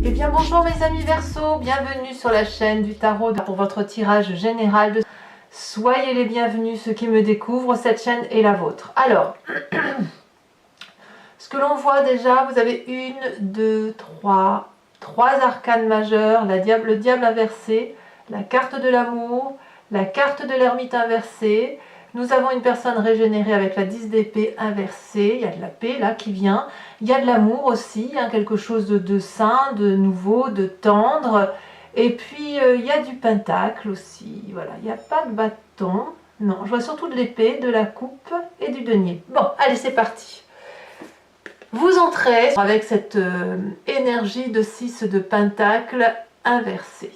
Eh bien bonjour mes amis Verseau, bienvenue sur la chaîne du tarot pour votre tirage général. Soyez les bienvenus ceux qui me découvrent, cette chaîne est la vôtre. Alors, ce que l'on voit déjà, vous avez trois arcanes majeures, le diable inversé, la carte de l'amour, la carte de l'ermite inversée. Nous avons une personne régénérée avec la 10 d'épée inversée, il y a de la paix là qui vient, il y a de l'amour aussi, hein, quelque chose de sain, de nouveau, de tendre, et puis il y a du pentacle aussi, voilà, il n'y a pas de bâton, non, je vois surtout de l'épée, de la coupe et du denier. Bon, allez c'est parti. Vous entrez avec cette énergie de 6 de pentacle inversé.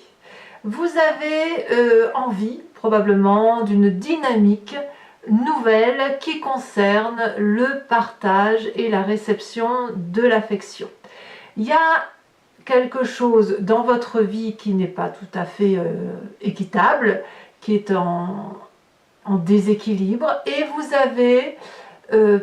Vous avez envie probablement d'une dynamique nouvelle qui concerne le partage et la réception de l'affection. Il y a quelque chose dans votre vie qui n'est pas tout à fait équitable, qui est en déséquilibre, et vous avez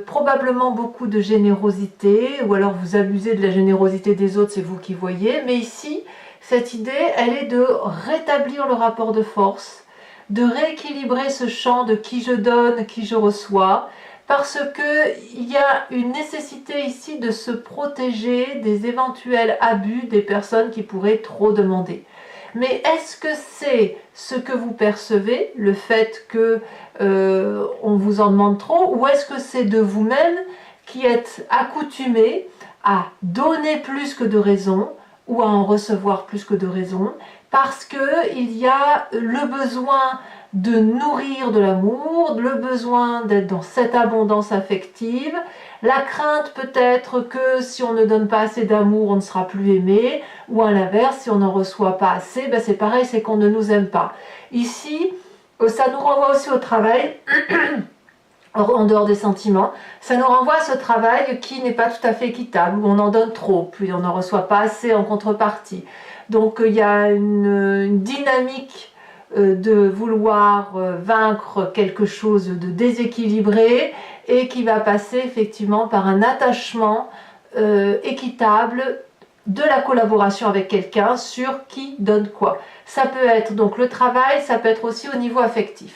probablement beaucoup de générosité, ou alors vous abusez de la générosité des autres, c'est vous qui voyez, mais ici, cette idée, elle est de rétablir le rapport de force, de rééquilibrer ce champ de qui je donne, qui je reçois, parce qu'il y a une nécessité ici de se protéger des éventuels abus des personnes qui pourraient trop demander. Mais est-ce que c'est ce que vous percevez, le fait que on vous en demande trop, ou est-ce que c'est de vous-même qui êtes accoutumé à donner plus que de raison, ou à en recevoir plus que de raison, parce qu'il y a le besoin de nourrir de l'amour, le besoin d'être dans cette abondance affective, la crainte peut-être que si on ne donne pas assez d'amour, on ne sera plus aimé, ou à l'inverse, si on n'en reçoit pas assez, ben c'est pareil, c'est qu'on ne nous aime pas. Ici, ça nous renvoie aussi au travail, en dehors des sentiments, ça nous renvoie à ce travail qui n'est pas tout à fait équitable, où on en donne trop, puis on n'en reçoit pas assez en contrepartie. Donc il y a une dynamique de vouloir vaincre quelque chose de déséquilibré et qui va passer effectivement par un attachement équitable, de la collaboration avec quelqu'un sur qui donne quoi. Ça peut être donc le travail, ça peut être aussi au niveau affectif.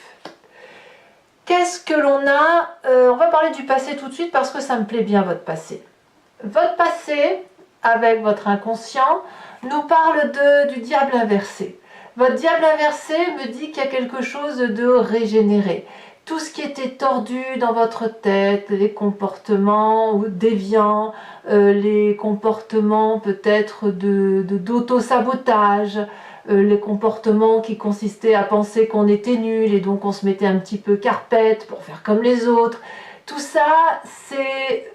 Qu'est-ce que l'on a on va parler du passé tout de suite parce que ça me plaît bien votre passé. Votre passé, avec votre inconscient, nous parle du diable inversé. Votre diable inversé me dit qu'il y a quelque chose de régénéré. Tout ce qui était tordu dans votre tête, les comportements déviants, les comportements peut-être d'auto-sabotage, les comportements qui consistaient à penser qu'on était nul et donc on se mettait un petit peu carpette pour faire comme les autres. Tout ça, c'est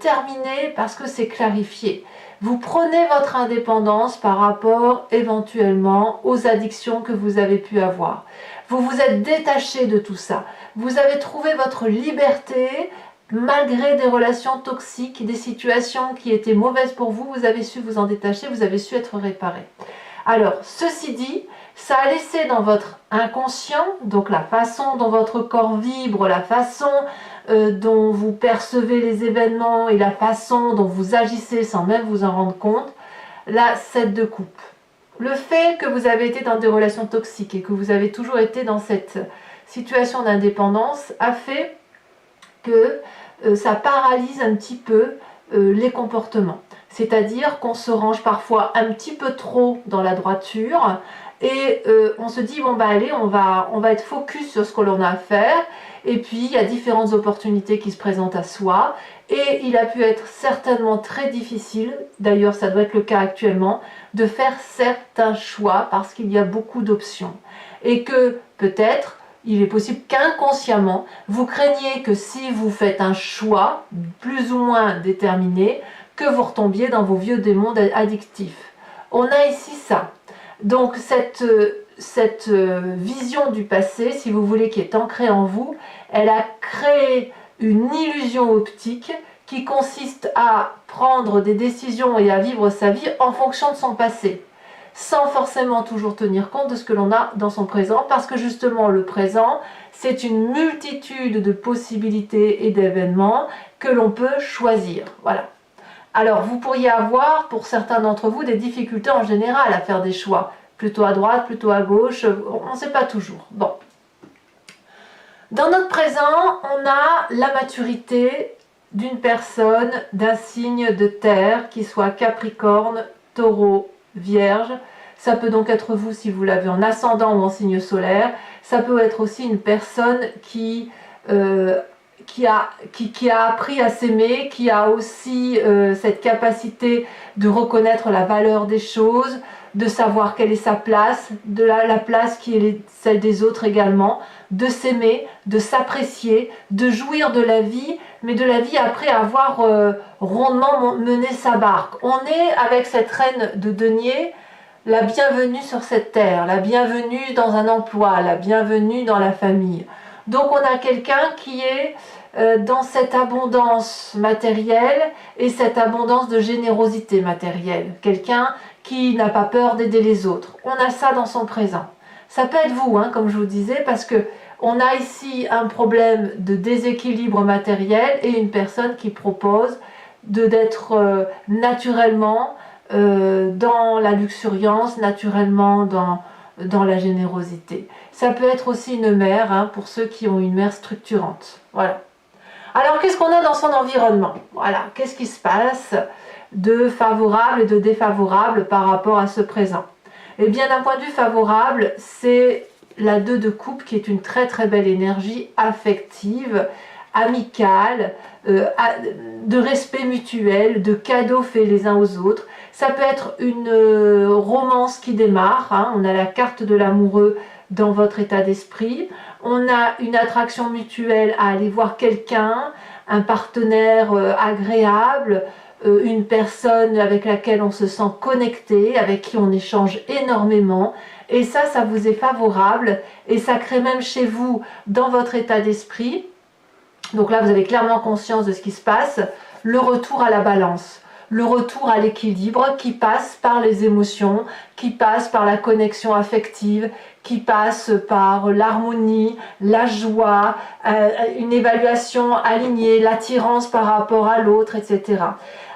terminé parce que c'est clarifié. Vous prenez votre indépendance par rapport éventuellement aux addictions que vous avez pu avoir. Vous vous êtes détaché de tout ça. Vous avez trouvé votre liberté malgré des relations toxiques, des situations qui étaient mauvaises pour vous. Vous avez su vous en détacher, vous avez su être réparé. Alors, ceci dit, ça a laissé dans votre inconscient, donc la façon dont votre corps vibre, la façon dont vous percevez les événements et la façon dont vous agissez sans même vous en rendre compte, la 7 de coupe. Le fait que vous avez été dans des relations toxiques et que vous avez toujours été dans cette situation d'indépendance a fait que ça paralyse un petit peu les comportements. C'est-à-dire qu'on se range parfois un petit peu trop dans la droiture et on se dit bon bah allez, on va être focus sur ce que l'on a à faire, et puis il y a différentes opportunités qui se présentent à soi et il a pu être certainement très difficile, d'ailleurs ça doit être le cas actuellement, de faire certains choix parce qu'il y a beaucoup d'options et que peut-être il est possible qu'inconsciemment vous craigniez que si vous faites un choix plus ou moins déterminé, que vous retombiez dans vos vieux démons addictifs. On a ici ça. Donc cette vision du passé, si vous voulez, qui est ancrée en vous, elle a créé une illusion optique qui consiste à prendre des décisions et à vivre sa vie en fonction de son passé, sans forcément toujours tenir compte de ce que l'on a dans son présent, parce que justement le présent, c'est une multitude de possibilités et d'événements que l'on peut choisir. Voilà. Alors vous pourriez avoir, pour certains d'entre vous, des difficultés en général à faire des choix. Plutôt à droite, plutôt à gauche, on ne sait pas toujours. Bon. Dans notre présent, on a la maturité d'une personne d'un signe de terre, qui soit Capricorne, Taureau, Vierge. Ça peut donc être vous si vous l'avez en ascendant ou en signe solaire. Ça peut être aussi une personne qui a appris à s'aimer, qui a aussi cette capacité de reconnaître la valeur des choses, de savoir quelle est sa place, de la place qui est celle des autres également, de s'aimer, de s'apprécier, de jouir de la vie, mais de la vie après avoir rondement mené sa barque. On est avec cette reine de denier, la bienvenue sur cette terre, la bienvenue dans un emploi, la bienvenue dans la famille. Donc on a quelqu'un qui est dans cette abondance matérielle et cette abondance de générosité matérielle. Quelqu'un qui n'a pas peur d'aider les autres. On a ça dans son présent. Ça peut être vous, hein, comme je vous disais, parce que on a ici un problème de déséquilibre matériel et une personne qui propose d'être naturellement dans la luxuriance, naturellement dans la générosité. Ça peut être aussi une mère, hein, pour ceux qui ont une mère structurante. Voilà. Alors, qu'est-ce qu'on a dans son environnement? Voilà, qu'est-ce qui se passe de favorable et de défavorable par rapport à ce présent? Eh bien, d'un point de vue favorable, c'est la 2 de coupe qui est une très très belle énergie affective, amicale, de respect mutuel, de cadeaux faits les uns aux autres. Ça peut être une romance qui démarre, hein. On a la carte de l'amoureux dans votre état d'esprit. On a une attraction mutuelle à aller voir quelqu'un, un partenaire agréable, une personne avec laquelle on se sent connecté, avec qui on échange énormément. Et ça vous est favorable et ça crée même chez vous, dans votre état d'esprit, donc là vous avez clairement conscience de ce qui se passe, le retour à la balance, le retour à l'équilibre qui passe par les émotions, qui passe par la connexion affective, qui passe par l'harmonie, la joie, une évaluation alignée, l'attirance par rapport à l'autre, etc.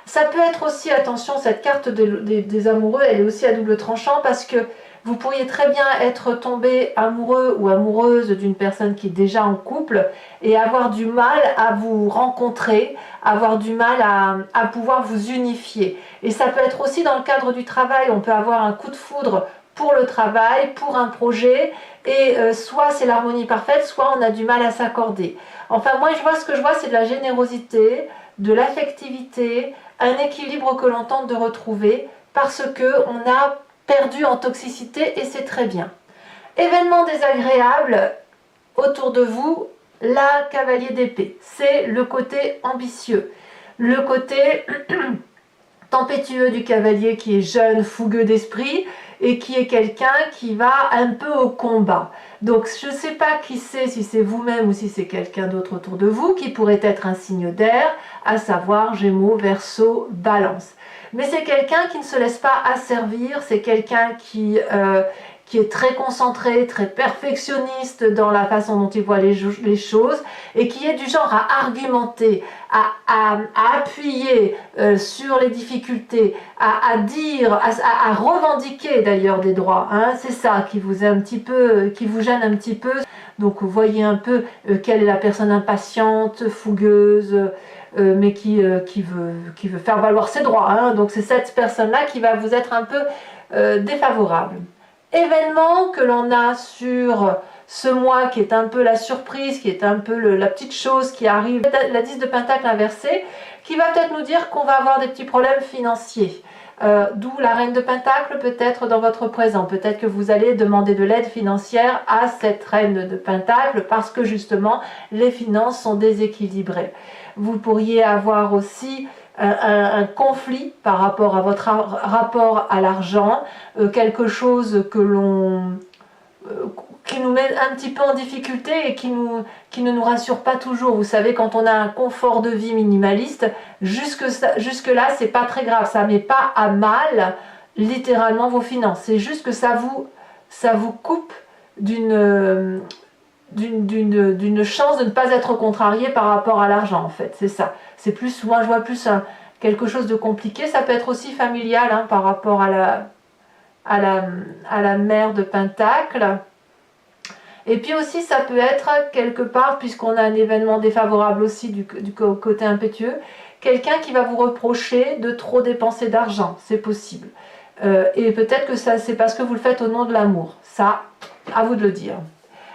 Ça peut être aussi, attention, cette carte des amoureux, elle est aussi à double tranchant parce que vous pourriez très bien être tombé amoureux ou amoureuse d'une personne qui est déjà en couple et avoir du mal à vous rencontrer, avoir du mal à pouvoir vous unifier. Et ça peut être aussi dans le cadre du travail, on peut avoir un coup de foudre pour le travail, pour un projet, et soit c'est l'harmonie parfaite, soit on a du mal à s'accorder. Enfin, moi, ce que je vois, c'est de la générosité, de l'affectivité, un équilibre que l'on tente de retrouver parce qu'on a perdu en toxicité et c'est très bien. Événement désagréable autour de vous, la cavalier d'épée. C'est le côté ambitieux, le côté tempétueux du cavalier qui est jeune, fougueux d'esprit et qui est quelqu'un qui va un peu au combat. Donc je ne sais pas qui c'est, si c'est vous-même ou si c'est quelqu'un d'autre autour de vous, qui pourrait être un signe d'air, à savoir Gémeaux, Verseau, Balance. Mais c'est quelqu'un qui ne se laisse pas asservir, c'est quelqu'un qui est très concentré, très perfectionniste dans la façon dont il voit les choses et qui est du genre à argumenter, à appuyer sur les difficultés, à dire, à revendiquer d'ailleurs des droits. Hein. C'est ça qui vous gêne un petit peu. Donc vous voyez un peu quelle est la personne impatiente, fougueuse, mais qui veut faire valoir ses droits. Hein. Donc c'est cette personne-là qui va vous être un peu défavorable. Événement que l'on a sur ce mois qui est un peu la surprise, qui est un peu la petite chose qui arrive, la 10 de Pentacle inversée, qui va peut-être nous dire qu'on va avoir des petits problèmes financiers. D'où la reine de Pentacle peut-être dans votre présent. Peut-être que vous allez demander de l'aide financière à cette reine de Pentacle parce que justement les finances sont déséquilibrées. Vous pourriez avoir aussi un conflit par rapport à votre rapport à l'argent, quelque chose qui nous met un petit peu en difficulté et qui ne nous rassure pas toujours. Vous savez, quand on a un confort de vie minimaliste, jusque-là, c'est pas très grave. Ça met pas à mal, littéralement, vos finances. C'est juste que ça vous coupe d'une chance de ne pas être contrarié par rapport à l'argent, en fait. C'est ça. C'est plus, moi, je vois plus quelque chose de compliqué. Ça peut être aussi familial hein, par rapport à la mère de Pentacle. Et puis aussi, ça peut être quelque part, puisqu'on a un événement défavorable aussi du côté impétueux, quelqu'un qui va vous reprocher de trop dépenser d'argent, c'est possible. Et peut-être que ça, c'est parce que vous le faites au nom de l'amour. Ça, à vous de le dire.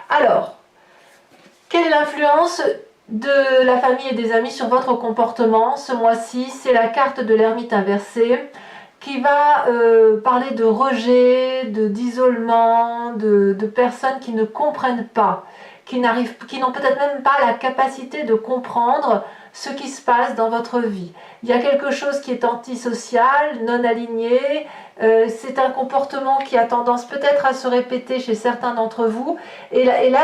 Alors, quelle est l'influence de la famille et des amis sur votre comportement ce mois-ci? C'est la carte de l'ermite inversée qui va parler de rejet, d'isolement, de personnes qui ne comprennent pas, qui n'ont peut-être même pas la capacité de comprendre ce qui se passe dans votre vie. Il y a quelque chose qui est antisocial, non aligné, c'est un comportement qui a tendance peut-être à se répéter chez certains d'entre vous, et là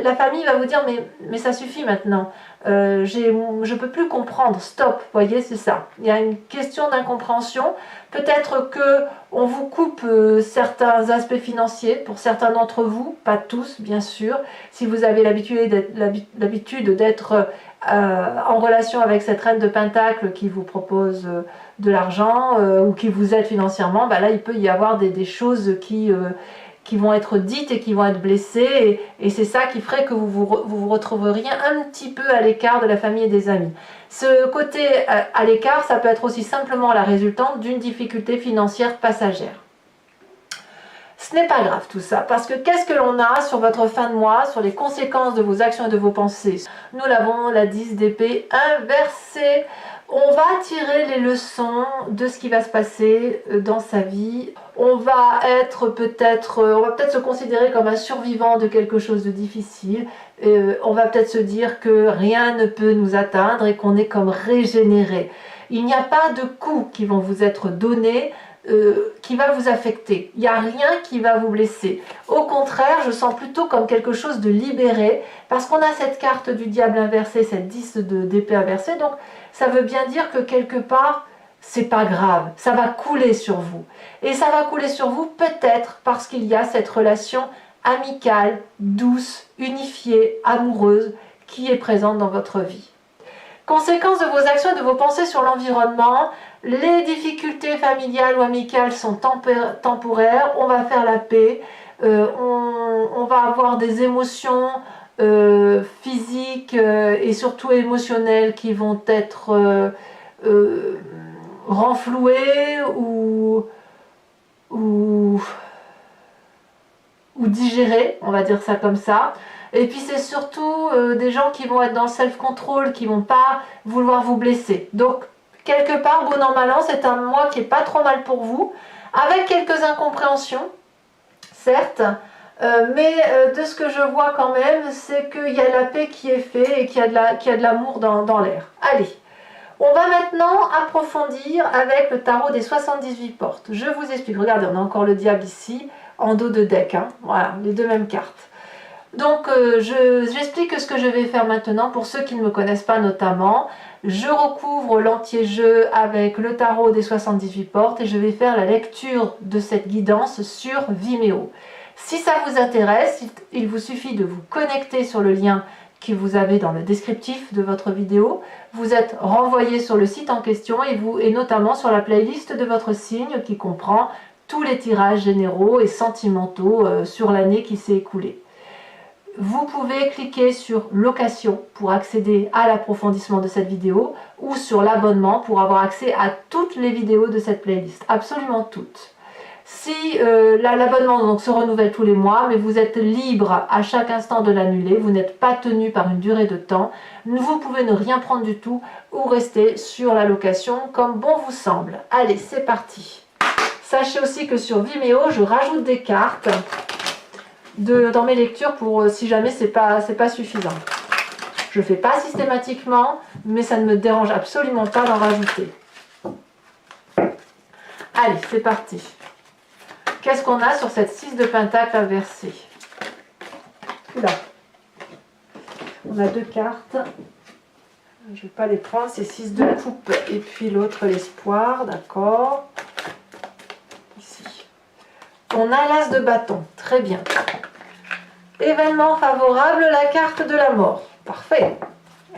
la famille va vous dire mais ça suffit maintenant, je ne peux plus comprendre, stop, voyez, c'est ça. Il y a une question d'incompréhension, peut-être qu'on vous coupe certains aspects financiers, pour certains d'entre vous, pas tous bien sûr, si vous avez l'habitude d'être en relation avec cette reine de Pentacle qui vous propose de l'argent ou qui vous aide financièrement, bah là il peut y avoir des choses qui vont être dites et qui vont être blessées, et c'est ça qui ferait que vous vous retrouveriez un petit peu à l'écart de la famille et des amis. Ce côté à l'écart, ça peut être aussi simplement la résultante d'une difficulté financière passagère. Ce n'est pas grave tout ça, parce que qu'est-ce que l'on a sur votre fin de mois, sur les conséquences de vos actions et de vos pensées? Nous l'avons, la 10 d'épée inversée. On va tirer les leçons de ce qui va se passer dans sa vie. On va peut-être se considérer comme un survivant de quelque chose de difficile. On va peut-être se dire que rien ne peut nous atteindre et qu'on est comme régénéré. Il n'y a pas de coups qui vont vous être donnés qui va vous affecter. Il n'y a rien qui va vous blesser. Au contraire, je sens plutôt comme quelque chose de libéré, parce qu'on a cette carte du diable inversé, cette 10 d'épée inversée, donc ça veut bien dire que quelque part, c'est pas grave, ça va couler sur vous. Et ça va couler sur vous peut-être parce qu'il y a cette relation amicale, douce, unifiée, amoureuse, qui est présente dans votre vie. Conséquences de vos actions et de vos pensées sur l'environnement, les difficultés familiales ou amicales sont temporaires, on va faire la paix, on va avoir des émotions physiques et surtout émotionnelles qui vont être renflouées ou digérées, on va dire ça comme ça. Et puis c'est surtout des gens qui vont être dans le self-control, qui ne vont pas vouloir vous blesser. Donc quelque part, bon an mal an, c'est un mois qui n'est pas trop mal pour vous, avec quelques incompréhensions, certes, mais de ce que je vois quand même, c'est qu'il y a la paix qui est faite et qu'il y a de l'amour dans l'air. Allez, on va maintenant approfondir avec le tarot des 78 portes. Je vous explique, regardez, on a encore le diable ici, en dos de deck, hein. Voilà, les deux mêmes cartes. Donc j'explique ce que je vais faire maintenant pour ceux qui ne me connaissent pas notamment. Je recouvre l'anti-jeu avec le tarot des 78 portes et je vais faire la lecture de cette guidance sur Vimeo. Si ça vous intéresse, il vous suffit de vous connecter sur le lien que vous avez dans le descriptif de votre vidéo. Vous êtes renvoyé sur le site en question et notamment sur la playlist de votre signe qui comprend tous les tirages généraux et sentimentaux sur l'année qui s'est écoulée. Vous pouvez cliquer sur location pour accéder à l'approfondissement de cette vidéo ou sur l'abonnement pour avoir accès à toutes les vidéos de cette playlist, absolument toutes. Si l'abonnement se renouvelle tous les mois, mais vous êtes libre à chaque instant de l'annuler, vous n'êtes pas tenu par une durée de temps, vous pouvez ne rien prendre du tout ou rester sur la location comme bon vous semble. Allez, c'est parti. Sachez aussi que sur Vimeo, je rajoute des cartes dans mes lectures pour si jamais c'est pas suffisant. Je ne le fais pas systématiquement, mais ça ne me dérange absolument pas d'en rajouter. Allez, c'est parti. Qu'est-ce qu'on a sur cette 6 de Pentacle inversée? Oula. On a deux cartes. Je ne vais pas les prendre, c'est 6 de coupe et puis l'autre l'espoir, d'accord. Ici. On a l'as de bâton, très bien. Événement favorable, la carte de la mort. Parfait.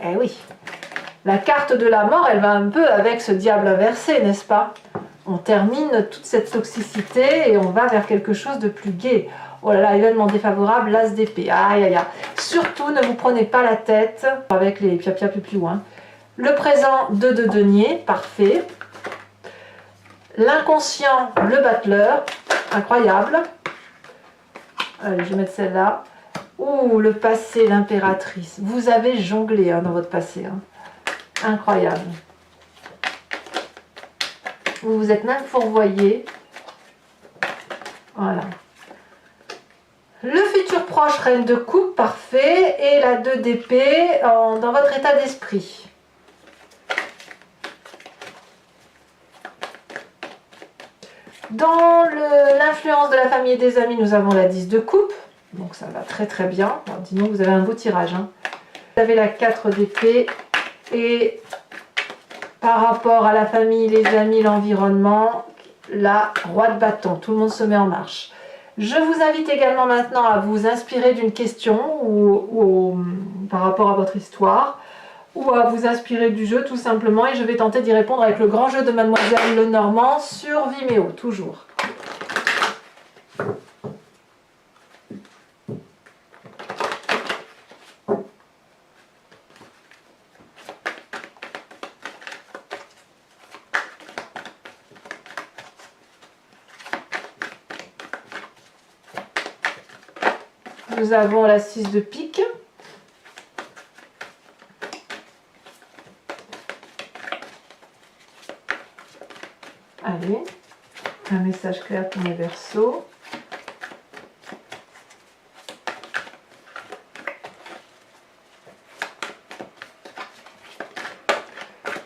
Eh oui. La carte de la mort, elle va un peu avec ce diable inversé, n'est-ce pas? On termine toute cette toxicité et on va vers quelque chose de plus gai. Oh là là, événement défavorable, l'as d'épée. Aïe aïe aïe. Surtout, ne vous prenez pas la tête avec les pia plus loin. Le présent, 2 de denier, parfait. L'inconscient, le battleur, incroyable. Allez, je vais mettre celle-là. Ouh, le passé, l'impératrice. Vous avez jonglé dans votre passé. Incroyable. Vous vous êtes même fourvoyé. Voilà. Le futur proche, reine de coupe, parfait. Et la 2 d'épée dans votre état d'esprit. Dans l'influence de la famille et des amis, nous avons la 10 de coupe. Donc ça va très très bien. Alors, dis donc, vous avez un beau tirage. Vous avez la 4 d'épée. Et par rapport à la famille, les amis, l'environnement, la roi de bâton. Tout le monde se met en marche. Je vous invite également maintenant à vous inspirer d'une question par rapport à votre histoire, ou à vous inspirer du jeu tout simplement, et je vais tenter d'y répondre avec le grand jeu de Mademoiselle Lenormand sur Vimeo, toujours. Nous avons la 6 de pique. Allez, un message clair pour mes Verseaux.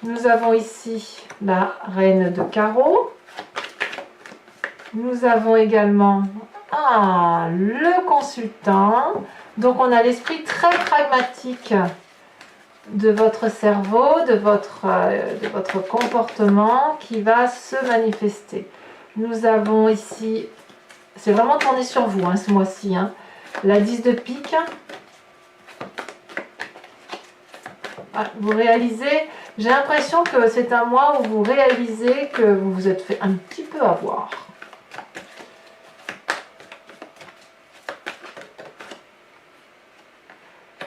Nous avons ici la reine de carreau. Nous avons également le consultant. Donc on a l'esprit très pragmatique de votre cerveau, de votre comportement qui va se manifester. Nous avons ici, c'est vraiment tourné sur vous ce mois-ci, la 10 de pique. Vous réalisez, j'ai l'impression que c'est un mois où vous réalisez que vous vous êtes fait un petit peu avoir.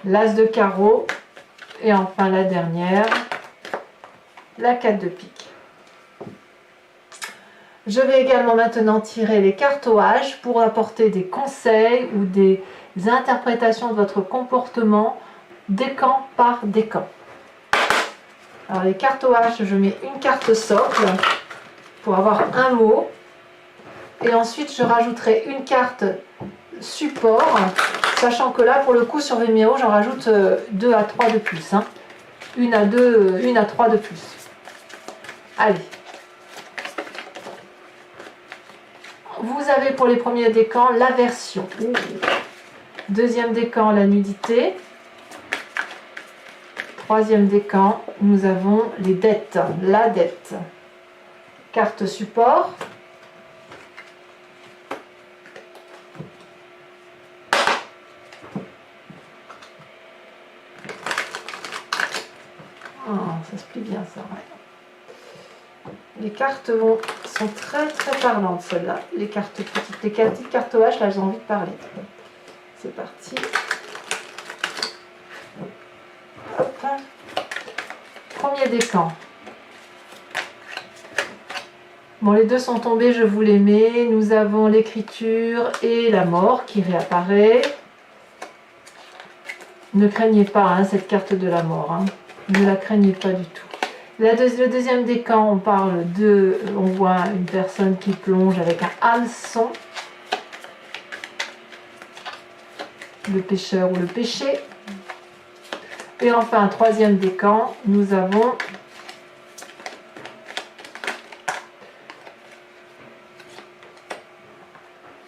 L'as de carreau. Et enfin la dernière, la 4 de pique. Je vais également maintenant tirer les cartes au H pour apporter des conseils ou des interprétations de votre comportement décan par décan. Alors les cartes au H, je mets une carte socle pour avoir un mot. Et ensuite je rajouterai une carte support, sachant que là pour le coup sur Vimeo j'en rajoute 2 à 3 de plus. Une à 3 de plus. Allez. Vous avez pour les premiers décans l'aversion. Deuxième décan, la nudité. Troisième décan, nous avons les dettes. La dette. Carte support. Ça se plie bien ça, ouais. Les cartes sont très très parlantes celles-là. Les cartes petites, les petites cartes H, là j'ai envie de parler. C'est parti. Hop. Premier décan. Bon, les deux sont tombés, je vous les mets. Nous avons l'écriture et la mort qui réapparaît. Ne craignez pas cette carte de la mort. Ne la craignez pas du tout. Le deuxième décan, on voit une personne qui plonge avec un hameçon. Le pécheur ou le péché. Et enfin, un troisième décan, nous avons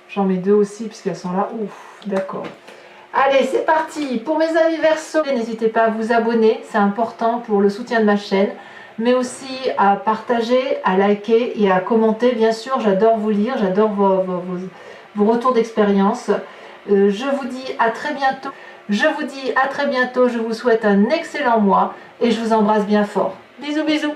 j'en mets 2 aussi puisqu'elles sont là. Ouf, d'accord. Allez, c'est parti. Pour mes amis Verseaux, n'hésitez pas à vous abonner, c'est important pour le soutien de ma chaîne, mais aussi à partager, à liker et à commenter. Bien sûr, j'adore vous lire, j'adore vos retours d'expérience. Je vous dis à très bientôt. Je vous souhaite un excellent mois et je vous embrasse bien fort. Bisous bisous.